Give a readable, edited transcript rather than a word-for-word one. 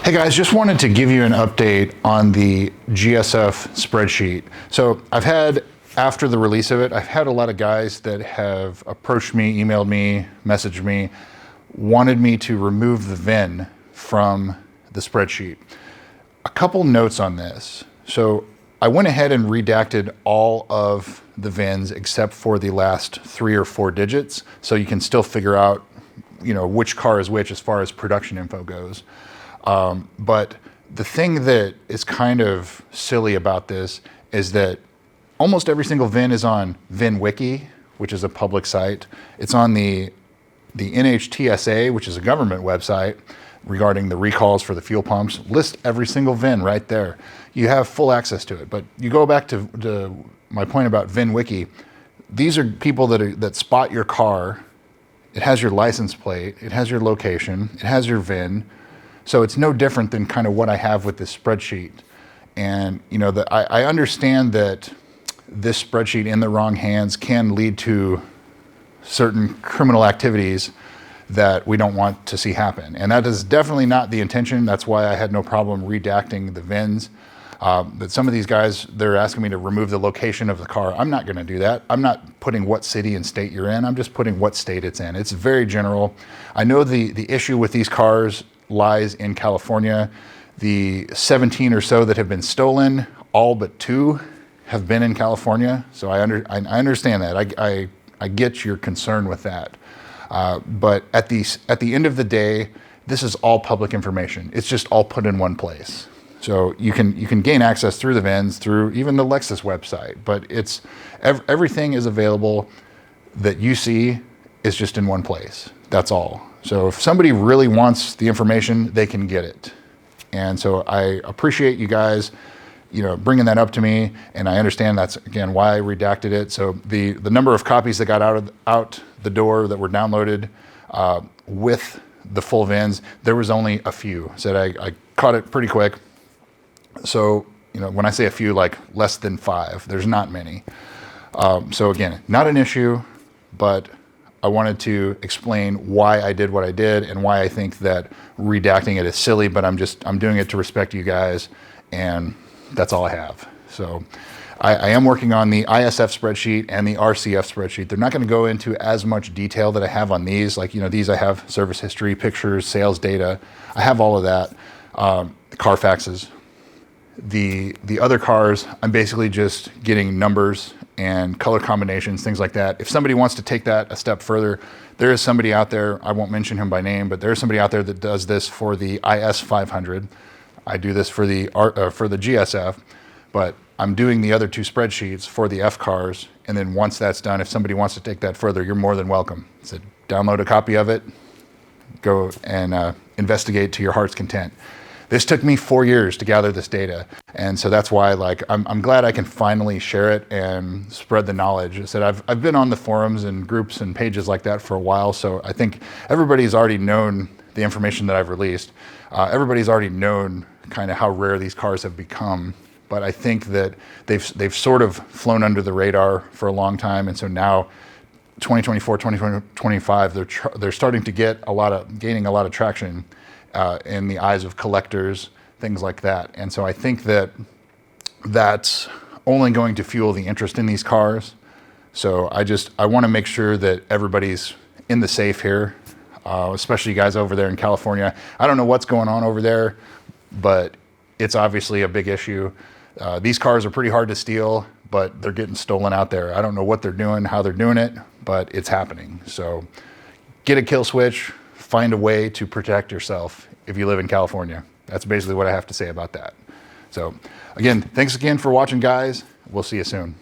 Hey guys, just wanted to give you an update on the GSF spreadsheet. So after the release of it, I've had a lot of guys that have approached me, emailed me, messaged me, wanted me to remove the VIN from the spreadsheet. A couple notes on this. So I went ahead and redacted all of the VINs except for the last 3 or 4 digits, so you can still figure out, which car is which as far as production info goes. But the thing that is kind of silly about this is that almost every single VIN is on VIN Wiki, which is a public site. It's on the NHTSA, which is a government website regarding the recalls for the fuel pumps. List every single VIN right there. You have full access to it. But you go back to my point about VIN Wiki. These are people that spot your car. It has your license plate. It has your location. It has your VIN. So it's no different than kind of what I have with this spreadsheet. And I understand that this spreadsheet in the wrong hands can lead to certain criminal activities that we don't want to see happen. And that is definitely not the intention. That's why I had no problem redacting the VINs. But some of these guys, they're asking me to remove the location of the car. I'm not gonna do that. I'm not putting what city and state you're in. I'm just putting what state it's in. It's very general. I know the issue with these cars lies in California. The 17 or so that have been stolen, all but 2 have been in California. So I understand that. I get your concern with that. But at the end of the day, this is all public information. It's just all put in one place. So you can gain access through the VINs, through even the Lexus website, but everything is available that you see is just in one place. That's all. So if somebody really wants the information, they can get it. And so I appreciate you guys, bringing that up to me, and I understand that's, again, why I redacted it. So the number of copies that got out the door that were downloaded with the full VINs, there was only a few. So I caught it pretty quick. So, when I say a few, like less than 5, there's not many. So again, not an issue, but I wanted to explain why I did what I did and why I think that redacting it is silly, but I'm doing it to respect you guys, and that's all I have. So I am working on the ISF spreadsheet and the RCF spreadsheet. They're not going to go into as much detail that I have on these. Like, these I have service history, pictures, sales data. I have all of that. Carfaxes. The other cars, I'm basically just getting numbers and color combinations, things like that. If somebody wants to take that a step further, there is somebody out there, I won't mention him by name, but there's somebody out there that does this for the IS 500. I do this for the GSF, but I'm doing the other 2 spreadsheets for the F cars. And then once that's done, if somebody wants to take that further, you're more than welcome. So download a copy of it, go and investigate to your heart's content. This took me 4 years to gather this data. And so that's why I'm glad I can finally share it and spread the knowledge. I said I've been on the forums and groups and pages like that for a while. So I think everybody's already known the information that I've released. Everybody's already known kind of how rare these cars have become. But I think that they've sort of flown under the radar for a long time. And so now 2024, 2025, they're starting to gaining a lot of traction in the eyes of collectors, things like that. And so I think that that's only going to fuel the interest in these cars. So I want to make sure that everybody's in the safe here, especially you guys over there in California. I don't know what's going on over there, but it's obviously a big issue. These cars are pretty hard to steal, but they're getting stolen out there. I don't know what they're doing, how they're doing it, but it's happening. So get a kill switch. Find a way to protect yourself if you live in California. That's basically what I have to say about that. So again, thanks again for watching, guys. We'll see you soon.